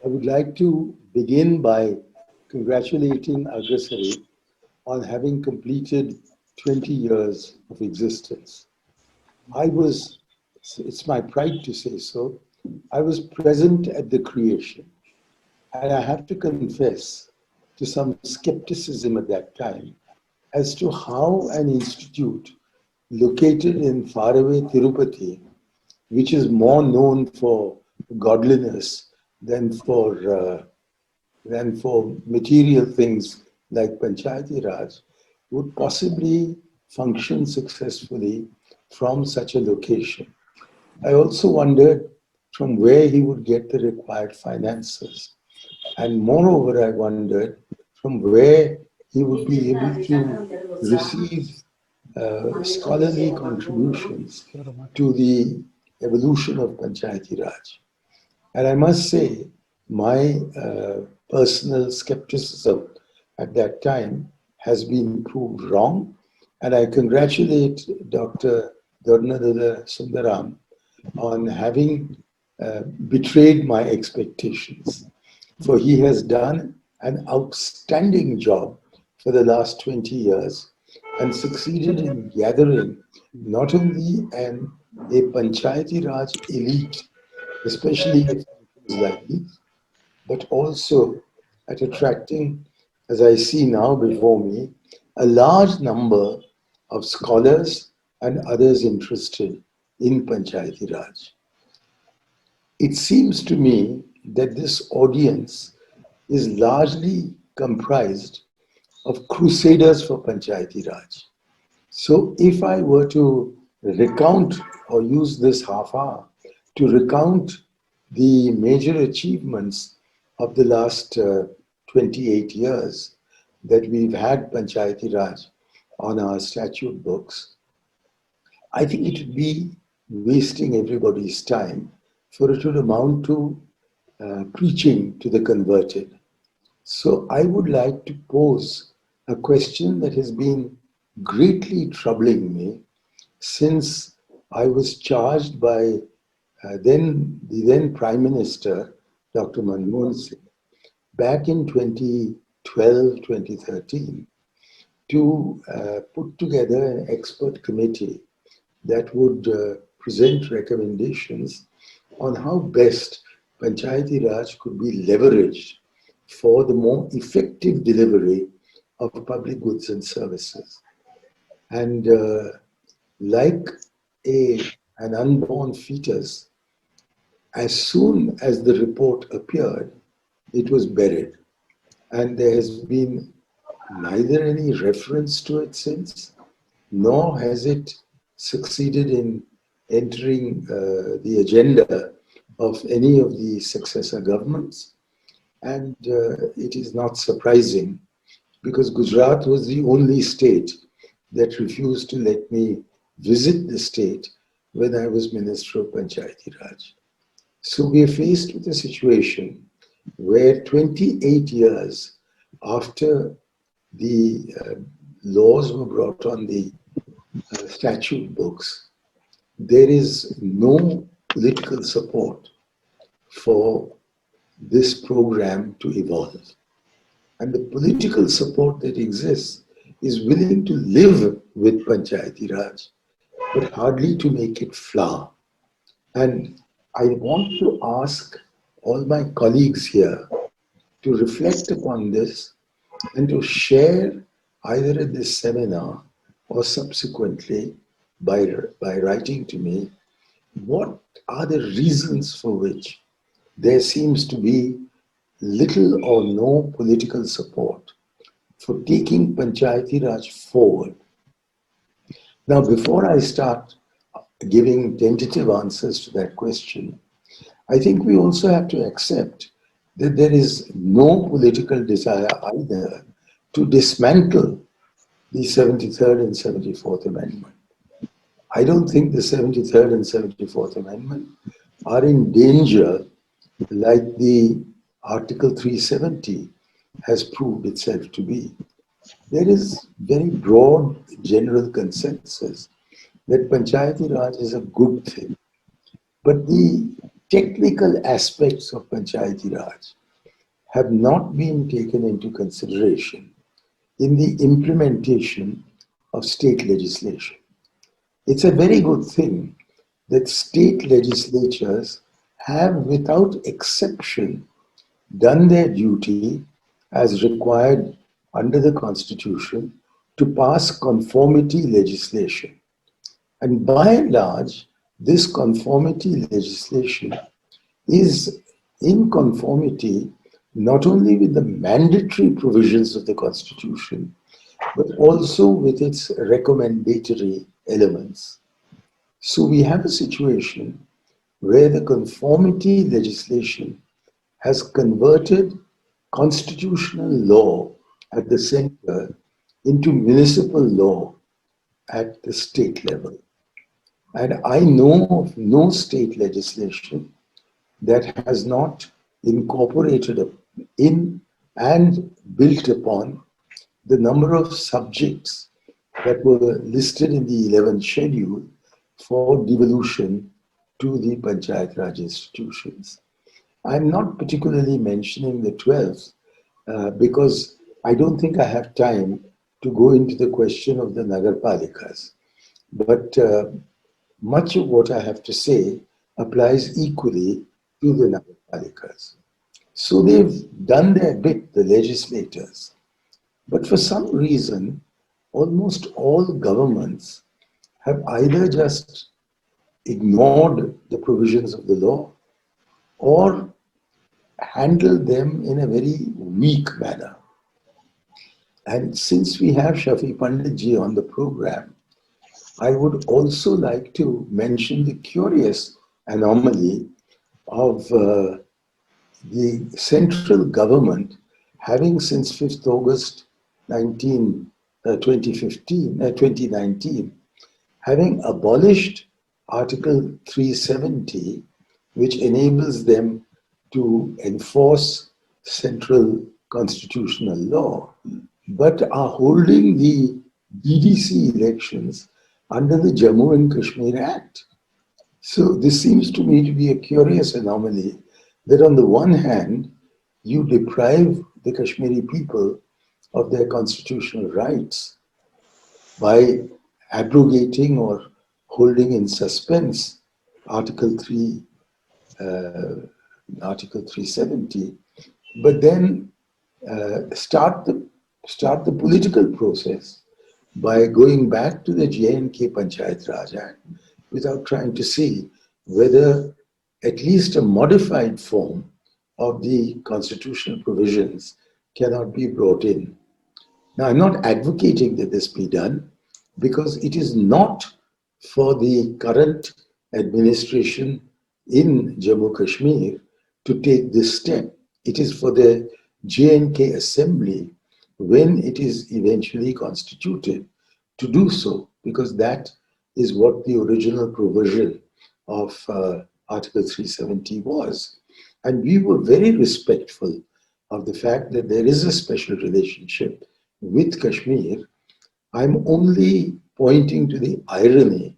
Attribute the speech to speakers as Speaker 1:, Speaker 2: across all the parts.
Speaker 1: I would like to begin by congratulating AGRASRI on having completed 20 years of existence. It's my pride to say so, I was present at the creation. And I have to confess to some skepticism at that time as to how an institute located in faraway Tirupati, which is more known for godliness than for material things like Panchayati Raj, would possibly function successfully from such a location. I also wondered from where he would get the required finances. And moreover, I wondered from where he would be able to receive scholarly contributions to the evolution of Panchayati Raj. And I must say, my personal skepticism at that time has been proved wrong. And I congratulate Dr. Sundaram on having betrayed my expectations. For he has done an outstanding job for the last 20 years and succeeded in gathering not only a Panchayati Raj elite, especially at functions like these, but also at attracting, as I see now before me, a large number of scholars and others interested in Panchayati Raj. It seems to me that this audience is largely comprised of crusaders for Panchayati Raj. So if I were to recount or use this half hour to recount the major achievements of the last 28 years that we've had Panchayati Raj on our statute books, I think it would be wasting everybody's time for it to amount to preaching to the converted. So I would like to pose a question that has been greatly troubling me since I was charged by the then Prime Minister, Dr. Manmohan Singh, back in 2012, 2013, to put together an expert committee that would present recommendations on how best Panchayati Raj could be leveraged for the more effective delivery of public goods and services. And like an unborn fetus, as soon as the report appeared, it was buried. And there has been neither any reference to it since, nor has it succeeded in entering the agenda of any of the successor governments. And it is not surprising because Gujarat was the only state that refused to let me visit the state when I was Minister of Panchayati Raj. So we are faced with a situation where 28 years after the laws were brought on the statute books, there is no political support for this program to evolve. And the political support that exists is willing to live with Panchayati Raj, but hardly to make it flower. And I want to ask all my colleagues here to reflect upon this and to share either at this seminar or subsequently by writing to me, what are the reasons for which there seems to be little or no political support for taking Panchayati Raj forward. Now, before I start giving tentative answers to that question, I think we also have to accept that there is no political desire either to dismantle the 73rd and 74th Amendment. I don't think the 73rd and 74th Amendment are in danger like the Article 370 has proved itself to be. There is very broad general consensus that Panchayati Raj is a good thing. But the technical aspects of Panchayati Raj have not been taken into consideration in the implementation of state legislation. It's a very good thing that state legislatures have, without exception, done their duty as required under the Constitution to pass conformity legislation. And by and large, this conformity legislation is in conformity not only with the mandatory provisions of the Constitution, but also with its recommendatory elements. So we have a situation where the conformity legislation has converted constitutional law at the center into municipal law at the state level. And I know of no state legislation that has not incorporated in and built upon the number of subjects that were listed in the 11th schedule for devolution to the Panchayat Raj institutions. I'm not particularly mentioning the 12th because I don't think I have time to go into the question of the Nagarpalikas. But much of what I have to say applies equally to the Nagarpalikas. So they've done their bit, the legislators. But for some reason, almost all governments have either just ignored the provisions of the law or handled them in a very weak manner. And since we have Shafi Panditji on the program, I would also like to mention the curious anomaly of the central government having since 5th August 2019, having abolished Article 370, which enables them to enforce central constitutional law, but are holding the DDC elections under the Jammu and Kashmir Act. So this seems to me to be a curious anomaly that on the one hand, you deprive the Kashmiri people of their constitutional rights by abrogating or holding in suspense Article 370, but then start the political process by going back to the J&K Panchayat Raj Act without trying to see whether at least a modified form of the constitutional provisions cannot be brought in. Now, I'm not advocating that this be done because it is not for the current administration in Jammu Kashmir to take this step. It is for the J&K Assembly, when it is eventually constituted, to do so, because that is what the original provision of Article 370 was. And we were very respectful of the fact that there is a special relationship with Kashmir. I'm only pointing to the irony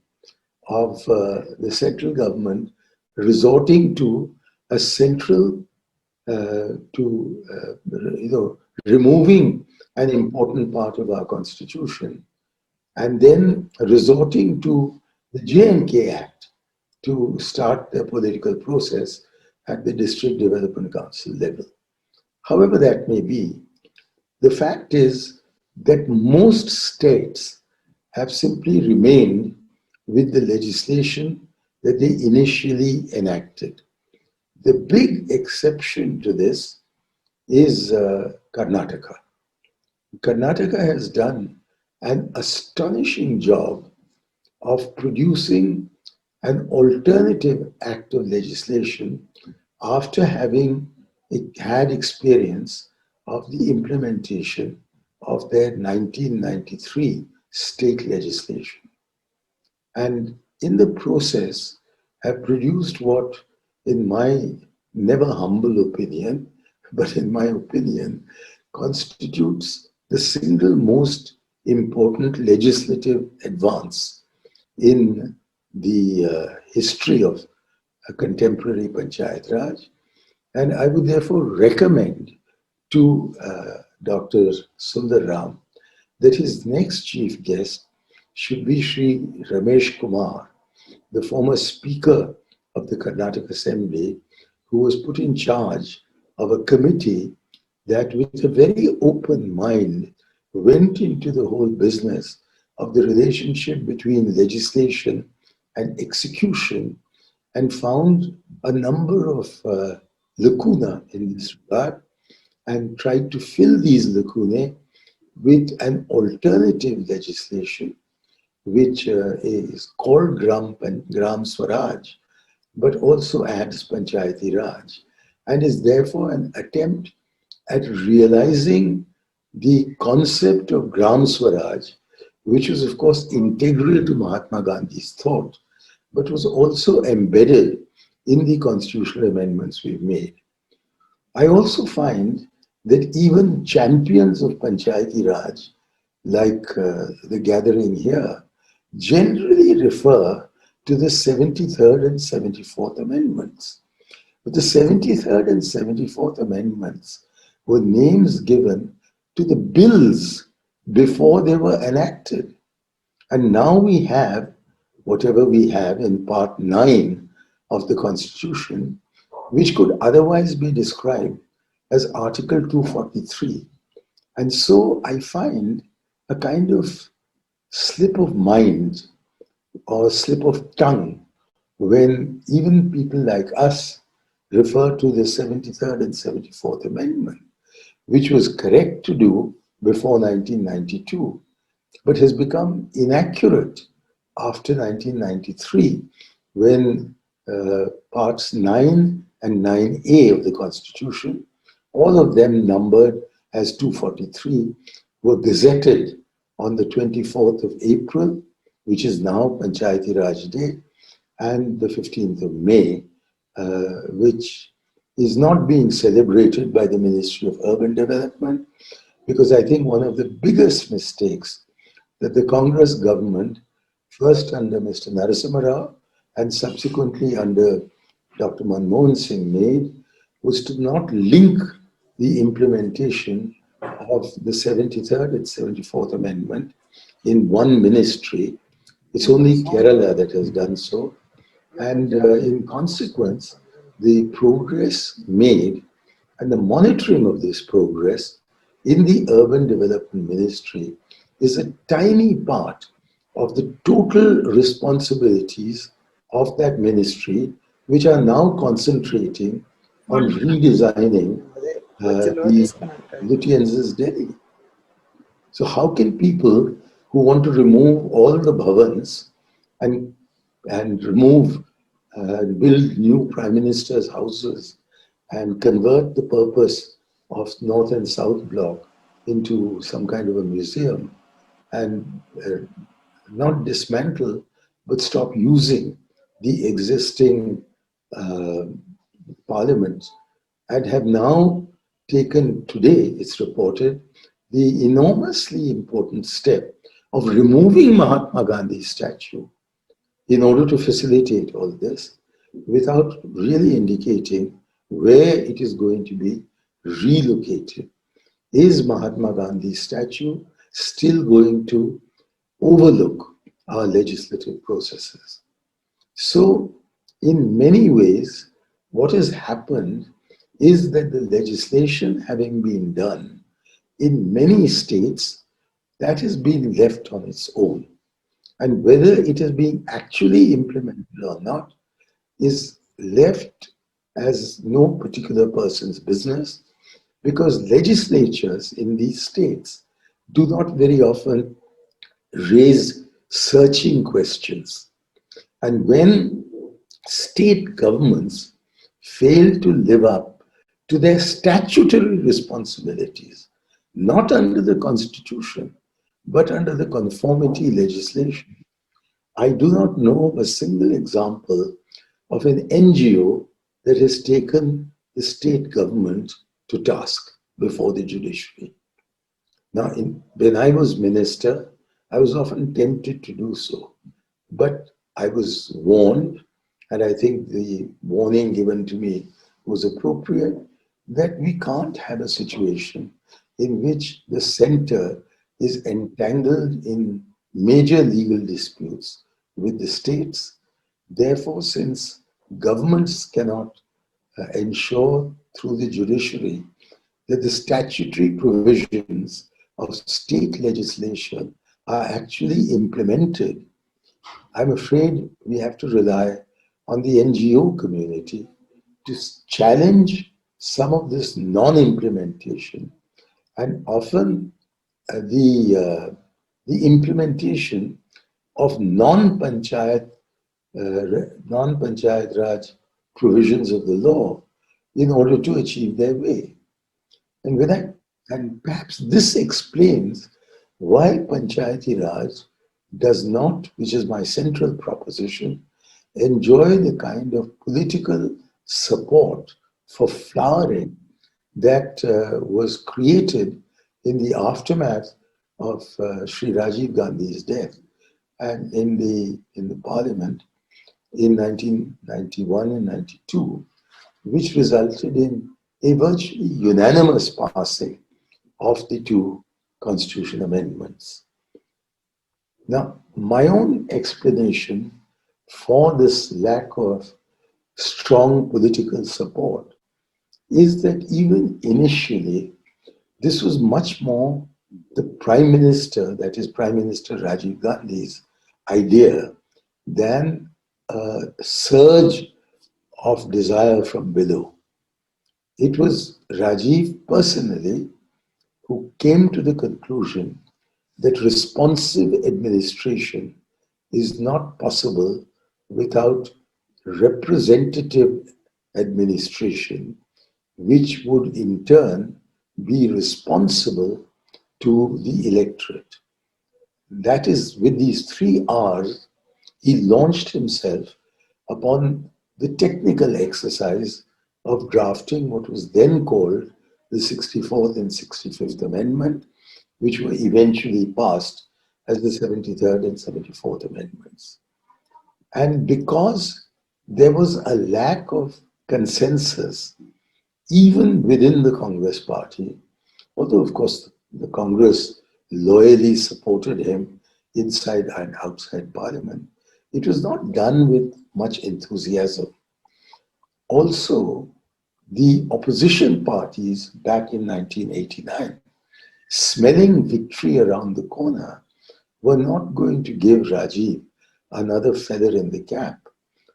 Speaker 1: of the central government resorting to a central removing an important part of our constitution and then resorting to the J&K Act to start the political process at the District Development Council level. However that may be, the fact is that most states have simply remained with the legislation that they initially enacted. The big exception to this is Karnataka. Karnataka has done an astonishing job of producing an alternative act of legislation after having had experience of the implementation of their 1993 state legislation. And in the process have produced what, in my never humble opinion, but in my opinion, constitutes the single most important legislative advance in the history of a contemporary Panchayat Raj. And I would therefore recommend to Dr. Sundar Ram that his next chief guest should be Shri Ramesh Kumar, the former Speaker of the Karnataka Assembly, who was put in charge of a committee that with a very open mind went into the whole business of the relationship between legislation and execution and found a number of lacuna in this regard and tried to fill these lacunae with an alternative legislation which is called Gram Swaraj, but also adds Panchayati Raj, and is therefore an attempt at realizing the concept of Gram Swaraj, which was of course integral to Mahatma Gandhi's thought, but was also embedded in the constitutional amendments we've made. I also find that even champions of Panchayati Raj, like the gathering here, generally refer to the 73rd and 74th Amendments. But the 73rd and 74th Amendments were names given to the bills before they were enacted. And now we have whatever we have in Part 9 of the Constitution, which could otherwise be described as Article 243. And so I find a kind of slip of mind or slip of tongue when even people like us refer to the 73rd and 74th Amendment, which was correct to do before 1992, but has become inaccurate after 1993, when parts 9 and 9A of the Constitution, all of them numbered as 243, were gazetted on the 24th of April, which is now Panchayati Raj Day, and the 15th of May, which is not being celebrated by the Ministry of Urban Development, because I think one of the biggest mistakes that the Congress government, first under Mr. Narasimha Rao and subsequently under Dr. Manmohan Singh made, was to not link the implementation of the 73rd and 74th Amendment in one ministry. It's only Kerala that has done so. And in consequence, the progress made and the monitoring of this progress in the Urban Development Ministry is a tiny part of the total responsibilities of that ministry, which are now concentrating on redesigning the Lutyens' Delhi. So how can people who want to remove all the bhavans and remove and build new prime ministers' houses and convert the purpose of North and South Block into some kind of a museum and not dismantle, but stop using the existing parliaments, and have now taken today, it's reported, the enormously important step of removing Mahatma Gandhi's statue in order to facilitate all this, without really indicating where it is going to be relocated. Is Mahatma Gandhi's statue still going to overlook our legislative processes? So, in many ways, what has happened is that the legislation having been done in many states, that has been left on its own. And whether it is being actually implemented or not is left as no particular person's business, because legislatures in these states do not very often raise searching questions. And when state governments fail to live up to their statutory responsibilities, not under the Constitution, but under the conformity legislation, I do not know of a single example of an NGO that has taken the state government to task before the judiciary. Now, when I was minister, I was often tempted to do so, but I was warned and I think the warning given to me was appropriate, that we can't have a situation in which the center is entangled in major legal disputes with the states. Therefore, since governments cannot ensure through the judiciary that the statutory provisions of state legislation are actually implemented, I'm afraid we have to rely on the NGO community to challenge some of this non-implementation, and often the implementation of non-panchayat Raj provisions of the law in order to achieve their way. And and perhaps this explains why Panchayati Raj does not, which is my central proposition, enjoy the kind of political support for flowering that was created in the aftermath of Shri Rajiv Gandhi's death and in the parliament in 1991 and 92, which resulted in a virtually unanimous passing of the two constitution amendments. Now, my own explanation for this lack of strong political support is that even initially, this was much more the Prime Minister, that is Prime Minister Rajiv Gandhi's idea, than a surge of desire from below. It was Rajiv personally who came to the conclusion that responsive administration is not possible without representative administration, which would in turn be responsible to the electorate. That is, with these three R's, he launched himself upon the technical exercise of drafting what was then called the 64th and 65th Amendment, which were eventually passed as the 73rd and 74th Amendments. And because there was a lack of consensus even within the Congress party, although of course the Congress loyally supported him inside and outside Parliament, it was not done with much enthusiasm. Also, the opposition parties back in 1989, smelling victory around the corner, were not going to give Rajiv another feather in the cap.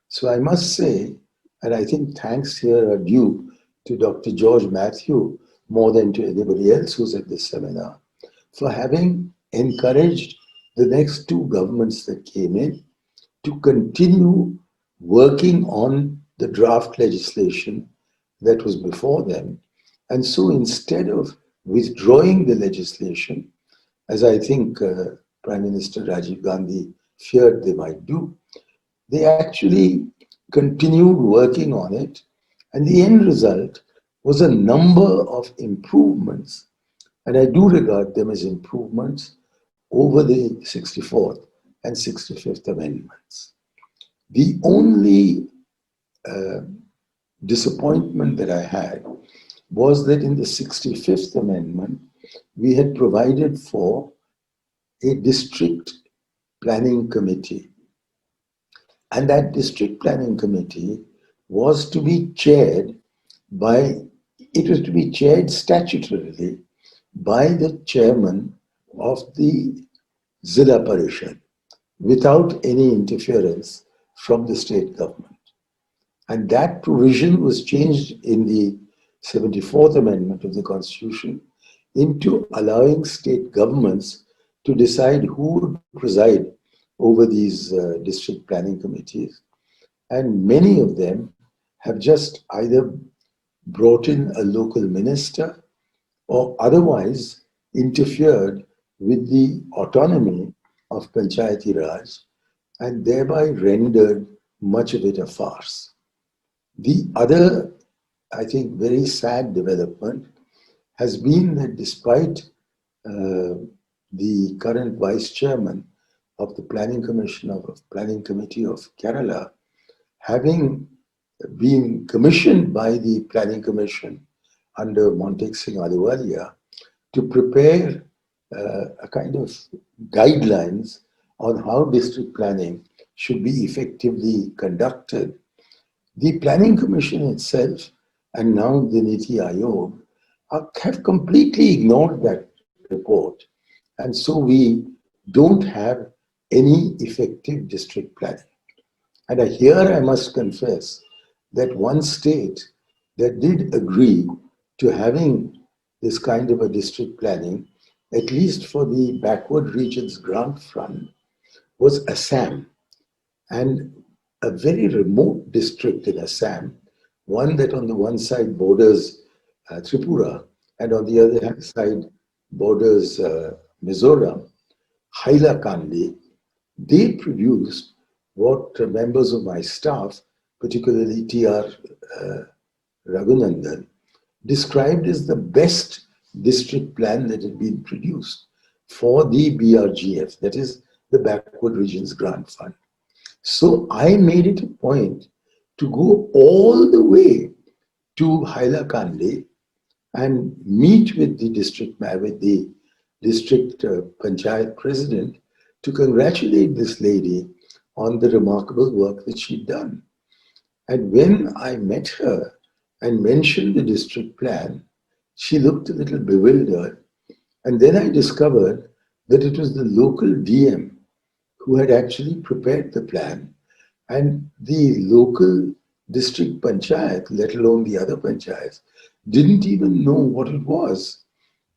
Speaker 1: So I must say, and I think thanks here are due to Dr.George Mathew more than to anybody else who's at this seminar, for having encouraged the next two governments that came in to continue working on the draft legislation that was before them. And so instead of withdrawing the legislation, as I think Prime Minister Rajiv Gandhi feared they might do, they actually continued working on it. And the end result was a number of improvements, and I do regard them as improvements over the 64th and 65th Amendments. The only disappointment that I had was that in the 65th Amendment, we had provided for a district planning committee. And that district planning committee was to be chaired statutorily by the chairman of the Zilla Parishad without any interference from the state government. And that provision was changed in the 74th Amendment of the Constitution into allowing state governments to decide who would preside over these district planning committees. And many of them have just either brought in a local minister or otherwise interfered with the autonomy of Panchayati Raj and thereby rendered much of it a farce. The other, I think, very sad development has been that despite the current vice chairman of the Planning Committee of Kerala having been commissioned by the Planning Commission under Montek Singh Ahluwalia to prepare a kind of guidelines on how district planning should be effectively conducted. The Planning Commission itself and now the Niti Aayog have completely ignored that report. And so we don't have any effective district planning. And here I must confess that one state that did agree to having this kind of a district planning, at least for the backward regions grant fund, was Assam. And a very remote district in Assam, one that on the one side borders Tripura and on the other side borders Mizoram, Hailakandi, they produced what members of my staff, particularly T.R. Raghunandan, described as the best district plan that had been produced for the BRGF, that is the Backward Regions Grant Fund. So I made it a point to go all the way to Hailakandi and meet with the district Panchayat president to congratulate this lady on the remarkable work that she'd done. And when I met her and mentioned the district plan, she looked a little bewildered. And then I discovered that it was the local DM who had actually prepared the plan, and the local district panchayat, let alone the other panchayats, didn't even know what it was,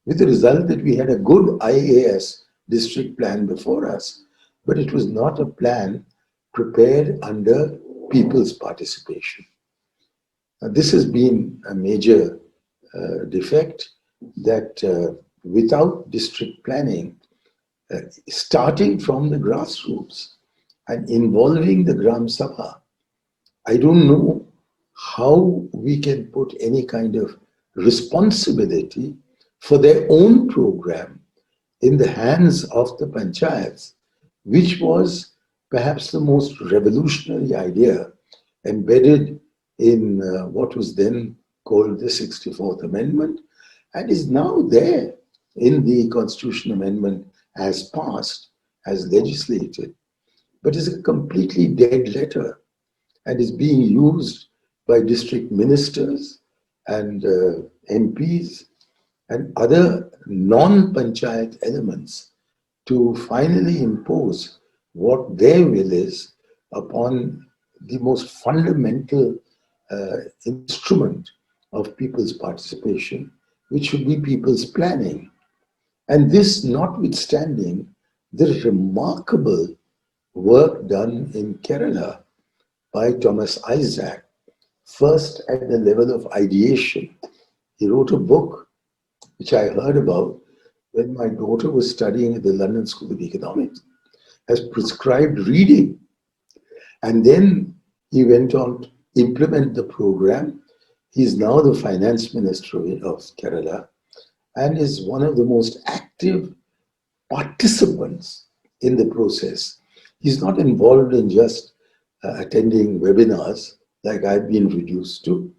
Speaker 1: with the result that we had a good IAS district plan before us, but it was not a plan prepared under people's participation. Now, this has been a major defect, that without district planning, starting from the grassroots and involving the Gram Sabha, I don't know how we can put any kind of responsibility for their own program in the hands of the panchayats, which was perhaps the most revolutionary idea embedded in what was then called the 64th Amendment, and is now there in the Constitution Amendment as passed, as legislated, but is a completely dead letter and is being used by district ministers and MPs and other non-panchayat elements to finally impose what their will is upon the most fundamental instrument of people's participation, which should be people's planning. And this notwithstanding the remarkable work done in Kerala by Thomas Isaac, first at the level of ideation. He wrote a book, which I heard about when my daughter was studying at the London School of Economics, as prescribed reading. And then he went on to implement the program. He's now the finance minister of Kerala and is one of the most active participants in the process. He's not involved in just attending webinars like I've been reduced to,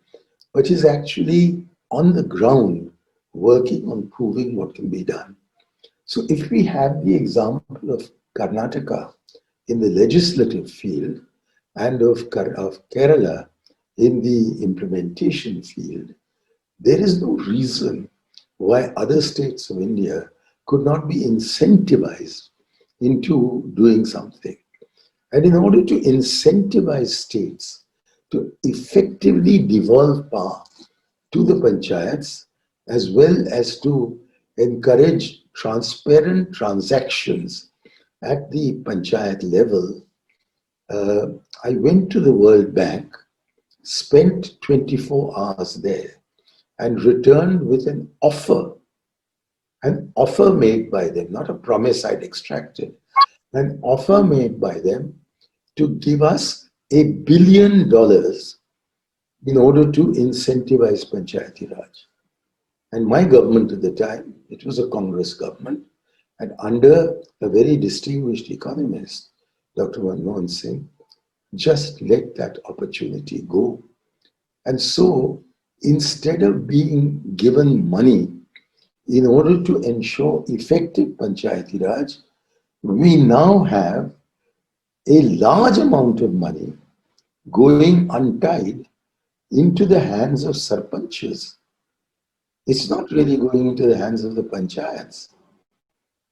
Speaker 1: but he's actually on the ground working on proving what can be done. So if we have the example of Karnataka in the legislative field and of Kerala in the implementation field, there is no reason why other states of India could not be incentivized into doing something. And in order to incentivize states to effectively devolve power to the panchayats, as well as to encourage transparent transactions at the panchayat level, I went to the World Bank, spent 24 hours there, and returned with an offer made by them, not a promise I'd extracted, an offer made by them to give us $1 billion in order to incentivize Panchayati Raj. And my government at the time, it was a Congress government, and under a very distinguished economist, Dr. Manmohan Singh, just let that opportunity go. And so instead of being given money in order to ensure effective Panchayati Raj, we now have a large amount of money going untied into the hands of sarpanches. It's not really going into the hands of the panchayats.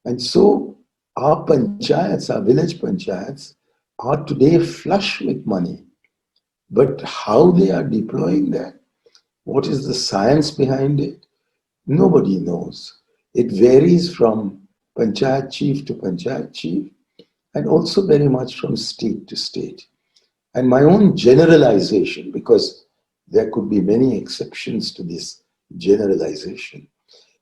Speaker 1: And so our panchayats, our village panchayats, are today flush with money. But how they are deploying that, what is the science behind it, nobody knows. It varies from panchayat chief to panchayat chief, and also very much from state to state. And my own generalization, because there could be many exceptions to this generalization,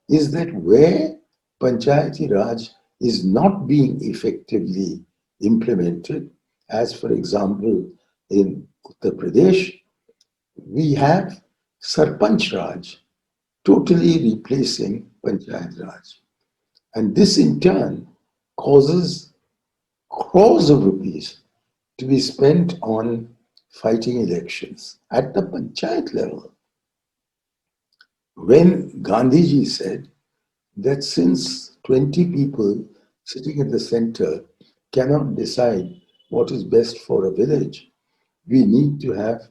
Speaker 1: is that where Panchayati Raj is not being effectively implemented, as for example in Uttar Pradesh, we have Sarpanch Raj totally replacing Panchayat Raj. And this in turn causes crores of rupees to be spent on fighting elections at the panchayat level. When Gandhiji said that since 20 people sitting at the center cannot decide what is best for a village, we need to have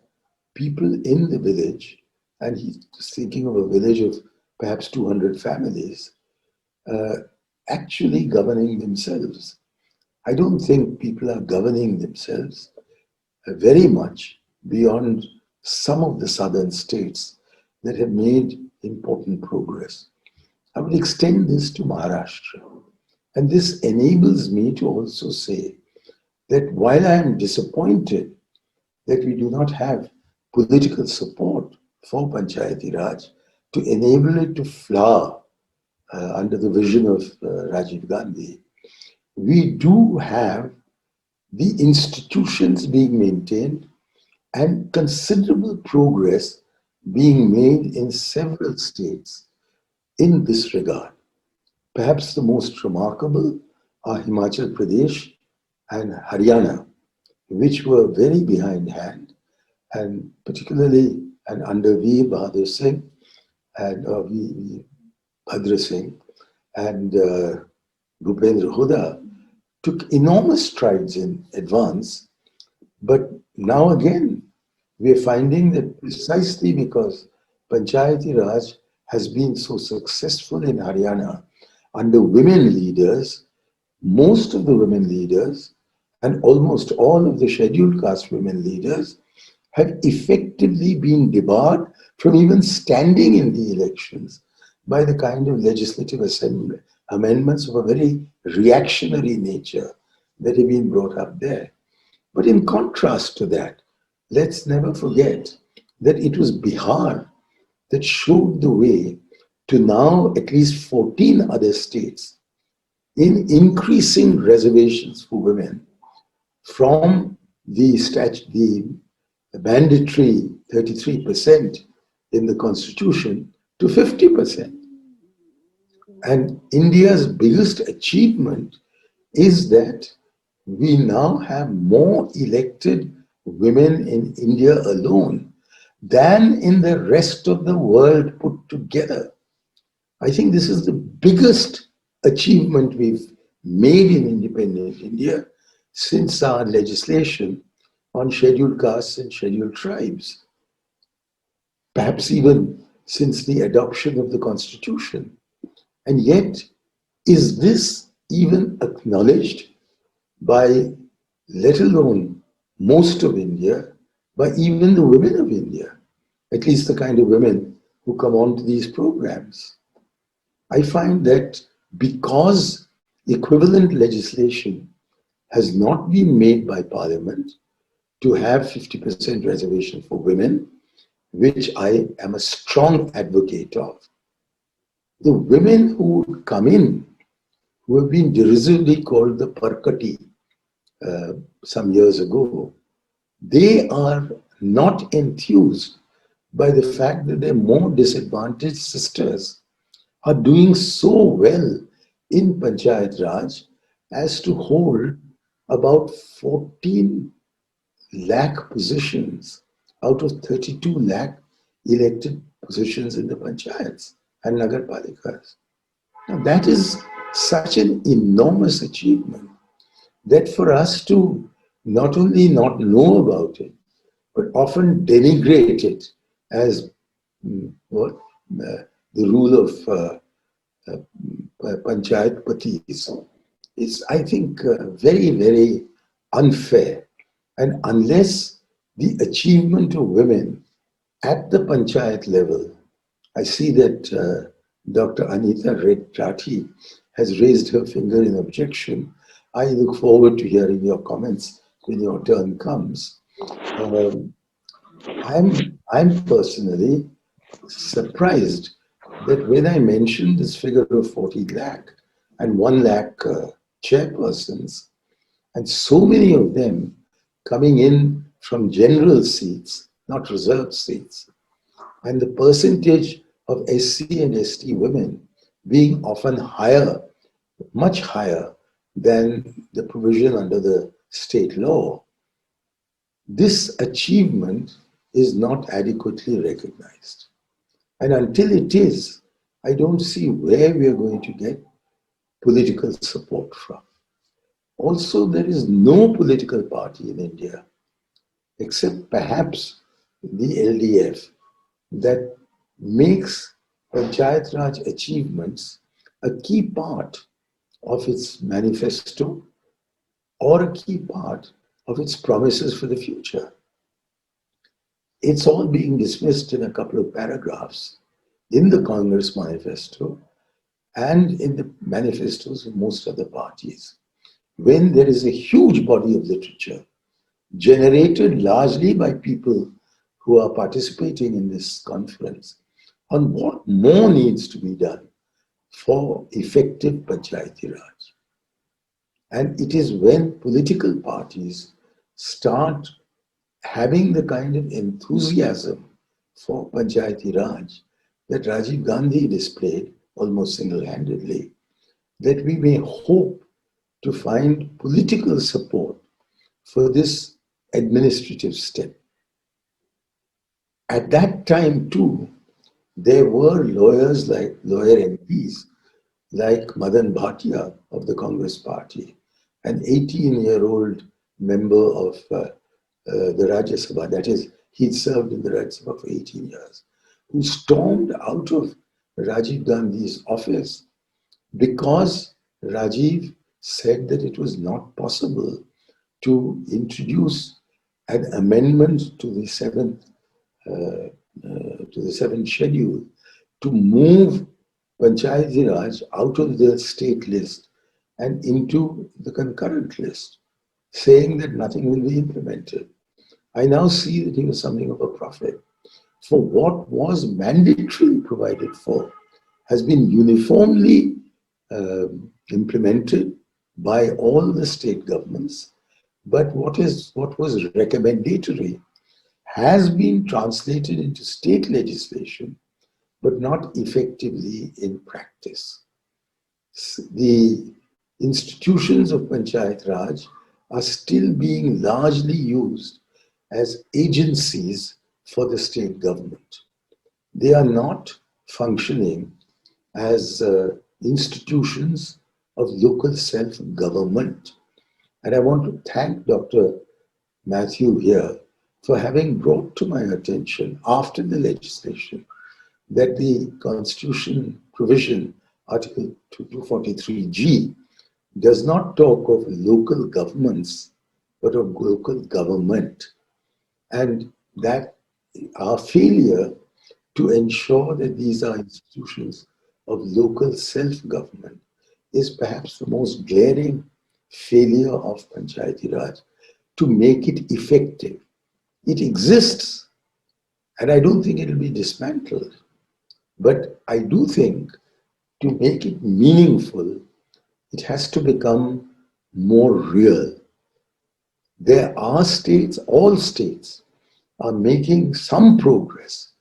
Speaker 1: people in the village, and he's thinking of a village of perhaps 200 families, actually governing themselves. I don't think people are governing themselves very much beyond some of the southern states that have made important progress. I would extend this to Maharashtra. And this enables me to also say that while I am disappointed that we do not have political support for Panchayati Raj to enable it to flower under the vision of Rajiv Gandhi, we do have the institutions being maintained and considerable progress being made in several states in this regard. Perhaps the most remarkable are Himachal Pradesh and Haryana, which were very behindhand, and particularly and under V. Bahadur Singh and V. Bhadra Singh and Bhupendra Huda took enormous strides in advance. But now again, we are finding that precisely because Panchayati Raj has been so successful in Haryana under women leaders, most of the women leaders and almost all of the scheduled caste women leaders have effectively been debarred from even standing in the elections by the kind of legislative assembly amendments of a very reactionary nature that have been brought up there. But in contrast to that, let's never forget that it was Bihar that showed the way to now at least 14 other states in increasing reservations for women from the mandatory 33% in the constitution to 50%. And India's biggest achievement is that we now have more elected women in India alone than in the rest of the world put together. I think this is the biggest achievement we've made in independent India since our legislation on scheduled castes and scheduled tribes. Perhaps even since the adoption of the Constitution. And yet, is this even acknowledged by, let alone most of India, by even the women of India, at least the kind of women who come on to these programs? I find that because equivalent legislation has not been made by Parliament to have 50% reservation for women, which I am a strong advocate of, the women who would come in, who have been derisively called the Parkati some years ago, they are not enthused by the fact that their more disadvantaged sisters are doing so well in Panchayat Raj as to hold about 14 lakh positions out of 32 lakh elected positions in the panchayats and nagarpalikas. Now that is such an enormous achievement that for us to not only not know about it, but often denigrate it as what the rule of panchayat patis is, I think, very, very unfair. And unless the achievement of women at the panchayat level, I see that Dr. Anita Reddy has raised her finger in objection. I look forward to hearing your comments when your turn comes. I'm personally surprised that when I mentioned this figure of 40 lakh and 1 lakh chairpersons, and so many of them coming in from general seats, not reserved seats, and the percentage of SC and ST women being often higher, much higher than the provision under the state law, this achievement is not adequately recognized. And until it is, I don't see where we are going to get political support from. Also, there is no political party in India, except perhaps the LDF, that makes Panchayat Raj achievements a key part of its manifesto or a key part of its promises for the future. It's all being dismissed in a couple of paragraphs in the Congress manifesto and in the manifestos of most other parties, when there is a huge body of literature generated largely by people who are participating in this conference on what more needs to be done for effective Panchayati Raj. And it is when political parties start having the kind of enthusiasm for Panchayati Raj that Rajiv Gandhi displayed almost single-handedly, that we may hope to find political support for this administrative step. At that time too, there were lawyers like lawyer MPs like Madan Bhatia of the Congress party, an 18-year-old member of the Rajya Sabha, that is, he'd served in the Rajya Sabha for 18 years, who stormed out of Rajiv Gandhi's office because Rajiv said that it was not possible to introduce an amendment to the seventh schedule to move Panchayati Raj out of the state list and into the concurrent list, saying that nothing will be implemented. I now see that he was something of a prophet. For what was mandatorily provided for has been uniformly implemented by all the state governments, but what was recommendatory has been translated into state legislation, but not effectively in practice. The institutions of Panchayat Raj are still being largely used as agencies for the state government. They are not functioning as institutions of local self-government. And I want to thank Dr. Mathew here for having brought to my attention after the legislation that the Constitution provision, Article 243G, does not talk of local governments, but of local government. And that our failure to ensure that these are institutions of local self-government is perhaps the most glaring failure of Panchayati Raj to make it effective. It exists, and I don't think it will be dismantled. But I do think to make it meaningful, it has to become more real. There are states, all states are making some progress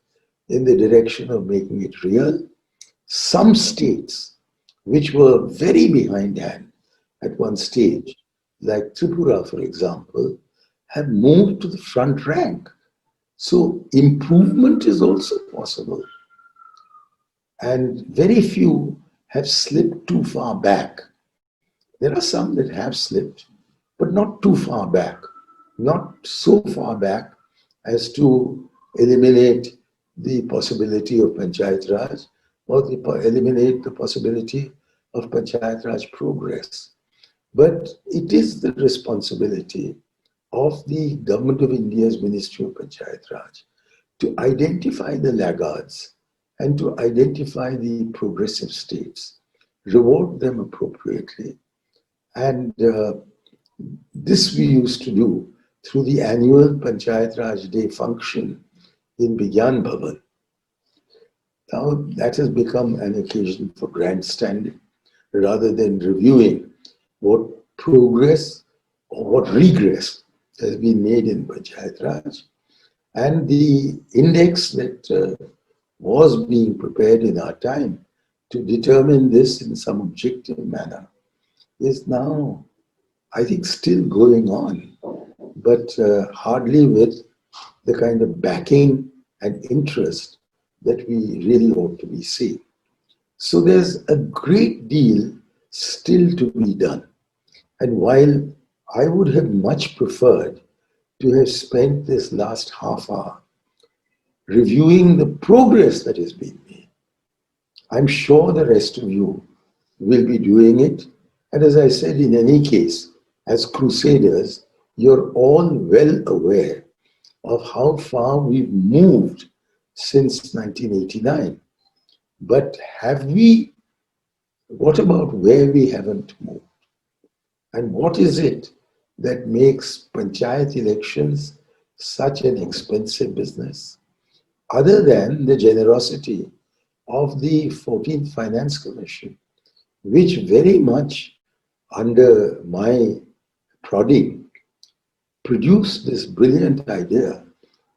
Speaker 1: in the direction of making it real. Some states, which were very behindhand at one stage, like Tripura, for example, have moved to the front rank. So improvement is also possible. And very few have slipped too far back. There are some that have slipped, but not too far back. Not so far back as to eliminate the possibility of Panchayat Raj or eliminate the possibility of Panchayat Raj progress. But it is the responsibility of the Government of India's Ministry of Panchayat Raj to identify the laggards and to identify the progressive states, reward them appropriately. And this we used to do through the annual Panchayat Raj Day function in Vigyan Bhavan. Now that has become an occasion for grandstanding rather than reviewing what progress or what regress has been made in Panchayat Raj. And the index that was being prepared in our time to determine this in some objective manner is now, I think, still going on, but hardly with the kind of backing and interest that we really ought to be seeing. So there's a great deal still to be done. And while I would have much preferred to have spent this last half hour reviewing the progress that has been made, I'm sure the rest of you will be doing it. And as I said, in any case, as crusaders, you're all well aware of how far we've moved since 1989. But what about where we haven't moved? And what is it that makes panchayat elections such an expensive business? Other than the generosity of the 14th Finance Commission, which very much under my prodding produced this brilliant idea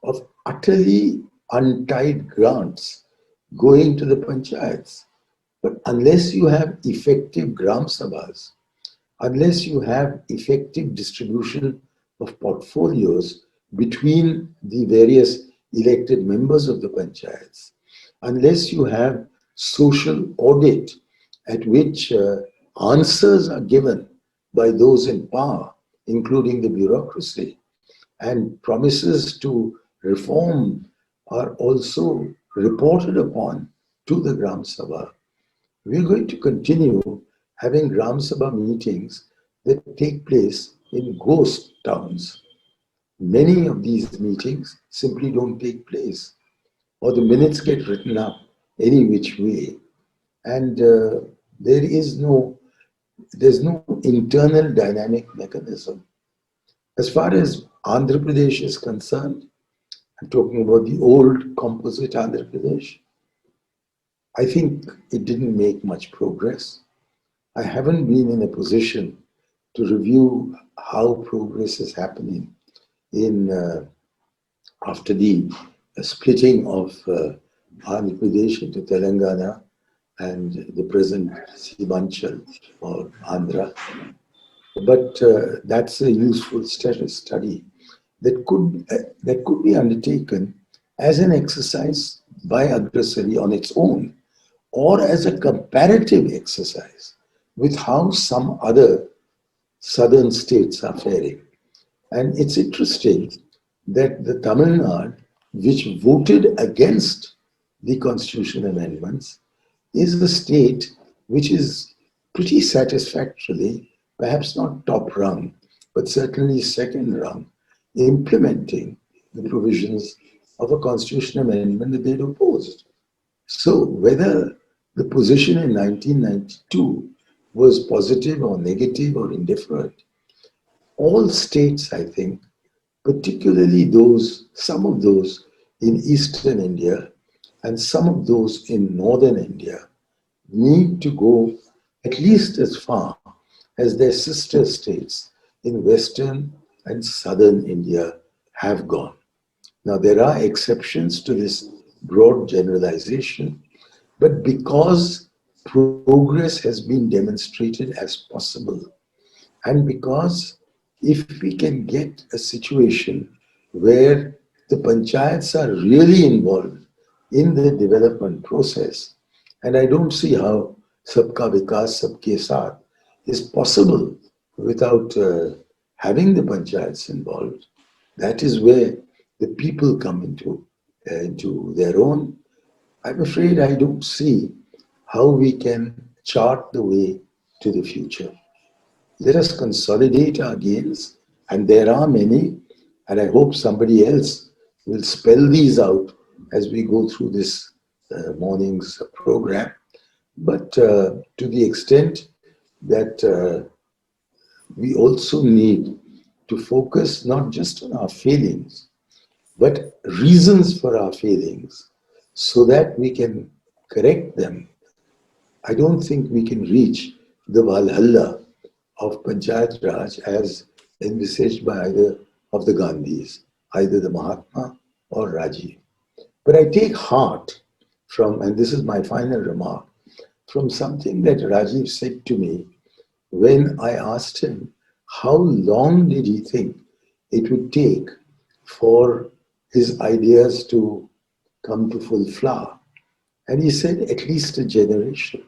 Speaker 1: of utterly untied grants going to the panchayats. But unless you have effective gram sabhas, unless you have effective distribution of portfolios between the various elected members of the panchayats, unless you have social audit at which answers are given by those in power, including the bureaucracy, and promises to reform are also reported upon to the Gram Sabha, we're going to continue having Gram Sabha meetings that take place in ghost towns. Many of these meetings simply don't take place, or the minutes get written up any which way, and there's no internal dynamic mechanism. As far as Andhra Pradesh is concerned, I'm talking about the old composite Andhra Pradesh, I think it didn't make much progress. I haven't been in a position to review how progress is happening after the splitting of Andhra Pradesh into Telangana and the present Simanchal or Andhra. But that's a useful study that could be undertaken as an exercise by AGRASRI on its own, or as a comparative exercise with how some other southern states are faring. And it's interesting that the Tamil Nadu, which voted against the constitution amendments, is the state which is pretty satisfactorily, perhaps not top rung, but certainly second rung, implementing the provisions of a constitutional amendment that they'd opposed. So whether the position in 1992 was positive or negative or indifferent, all states, I think, particularly some of those in eastern India and some of those in northern India, need to go at least as far as their sister states in western and southern India have gone. Now, there are exceptions to this broad generalization, but because progress has been demonstrated as possible, and because if we can get a situation where the panchayats are really involved in the development process, and I don't see how Sabka Vikas Sabke Saath is possible without having the panchayats involved. That is where the people come into their own. I'm afraid I don't see how we can chart the way to the future. Let us consolidate our gains, and there are many, and I hope somebody else will spell these out as we go through this morning's program. But to the extent that we also need to focus not just on our failings, but reasons for our failings so that we can correct them. I don't think we can reach the Valhalla of Panchayat Raj as envisaged by either of the Gandhis, either the Mahatma or Rajiv. But I take heart from, and this is my final remark, from something that Rajiv said to me when I asked him how long did he think it would take for his ideas to come to full flower. And he said, at least a generation.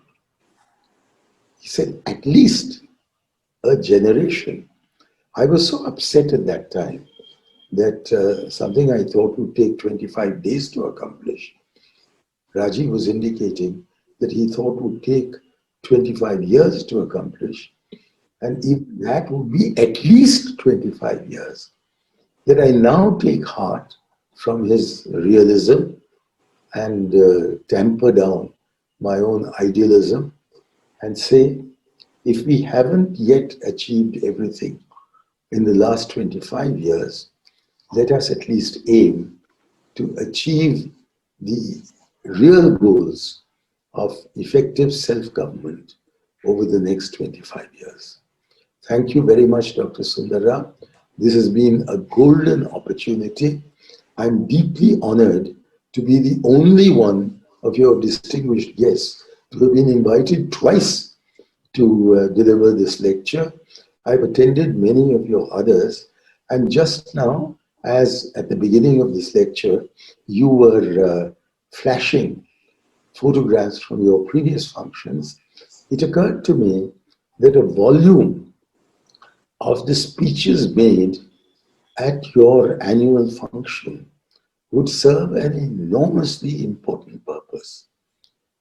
Speaker 1: He said, at least a generation. I was so upset at that time that something I thought would take 25 days to accomplish, Rajiv was indicating that he thought would take 25 years to accomplish. And even that would be at least 25 years. That I now take heart from his realism and temper down my own idealism and say, if we haven't yet achieved everything in the last 25 years, let us at least aim to achieve the real goals of effective self-government over the next 25 years. Thank you very much, Dr. Sundarram. This has been a golden opportunity. I'm deeply honored to be the only one of your distinguished guests to have been invited twice to deliver this lecture. I've attended many of your others, and just now, as at the beginning of this lecture, you were flashing photographs from your previous functions, it occurred to me that a volume of the speeches made at your annual function would serve an enormously important purpose.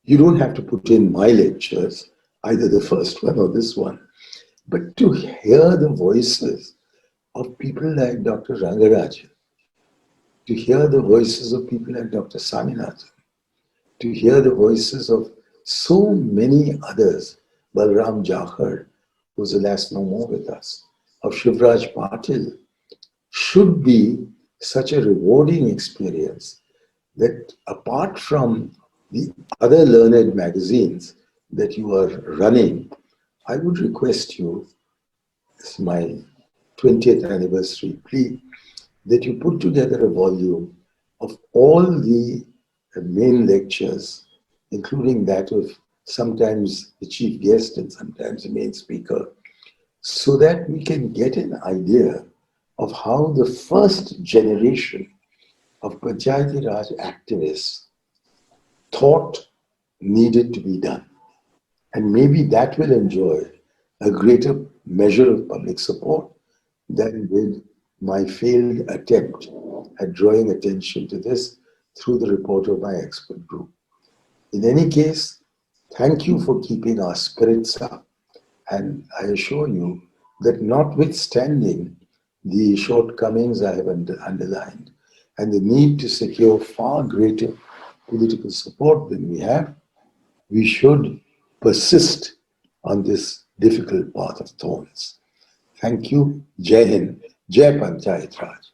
Speaker 1: You don't have to put in my lectures, either the first one or this one, but to hear the voices of people like Dr. Rangarajan, to hear the voices of people like Dr. Saminathan, to hear the voices of so many others, Balram Jahar, who's alas no more with us, of Shivraj Patil, should be such a rewarding experience that apart from the other learned magazines that you are running, I would request you, it's my 20th anniversary plea, that you put together a volume of all the main lectures, including that of sometimes the chief guest and sometimes the main speaker, so that we can get an idea of how the first generation of Panchayati Raj activists thought needed to be done. And maybe that will enjoy a greater measure of public support than did my failed attempt at drawing attention to this through the report of my expert group. In any case, thank you for keeping our spirits up. And I assure you that notwithstanding the shortcomings I have underlined and the need to secure far greater political support than we have, we should persist on this difficult path of thorns. Thank you. Jai Hind. Jai Panchayat Raj.